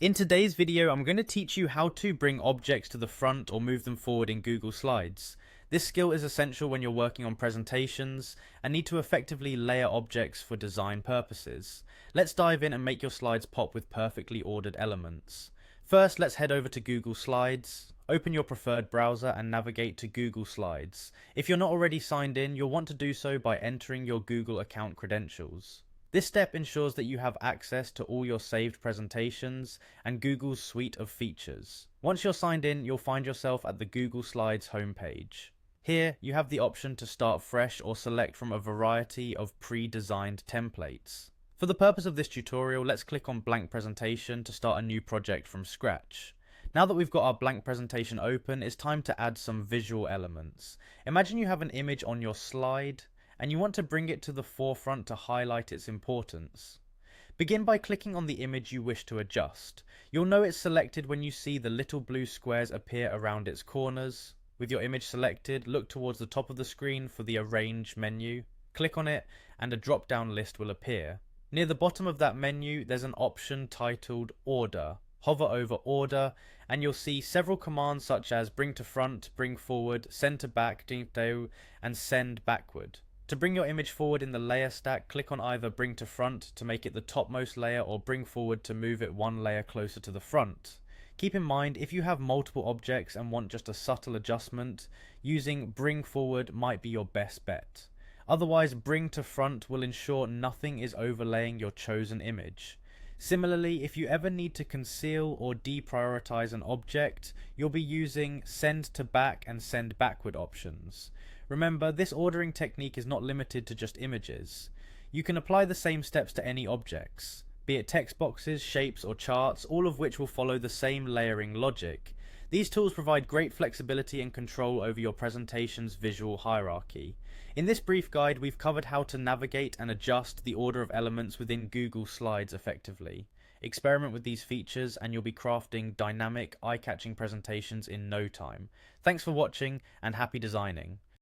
In today's video, I'm going to teach you how to bring objects to the front or move them forward in Google Slides. This skill is essential when you're working on presentations and need to effectively layer objects for design purposes. Let's dive in and make your slides pop with perfectly ordered elements. First, let's head over to Google Slides. Open your preferred browser and navigate to Google Slides. If you're not already signed in, you'll want to do so by entering your Google account credentials. This step ensures that you have access to all your saved presentations and Google's suite of features. Once you're signed in, you'll find yourself at the Google Slides homepage. Here, you have the option to start fresh or select from a variety of pre-designed templates. For the purpose of this tutorial, let's click on Blank Presentation to start a new project from scratch. Now that we've got our blank presentation open, it's time to add some visual elements. Imagine you have an image on your slide, and you want to bring it to the forefront to highlight its importance. Begin by clicking on the image you wish to adjust. You'll know it's selected when you see the little blue squares appear around its corners. With your image selected, look towards the top of the screen for the Arrange menu. Click on it and a drop-down list will appear. Near the bottom of that menu, there's an option titled Order. Hover over Order and you'll see several commands such as Bring to Front, Bring Forward, Send to Back, and Send Backward. To bring your image forward in the layer stack, click on either Bring to Front to make it the topmost layer or Bring Forward to move it one layer closer to the front. Keep in mind, if you have multiple objects and want just a subtle adjustment, using Bring Forward might be your best bet. Otherwise, Bring to Front will ensure nothing is overlaying your chosen image. Similarly, if you ever need to conceal or deprioritize an object, you'll be using Send to Back and Send Backward options. Remember, this ordering technique is not limited to just images. You can apply the same steps to any objects, be it text boxes, shapes, or charts, all of which will follow the same layering logic. These tools provide great flexibility and control over your presentation's visual hierarchy. In this brief guide, we've covered how to navigate and adjust the order of elements within Google Slides effectively. Experiment with these features and you'll be crafting dynamic, eye-catching presentations in no time. Thanks for watching and happy designing.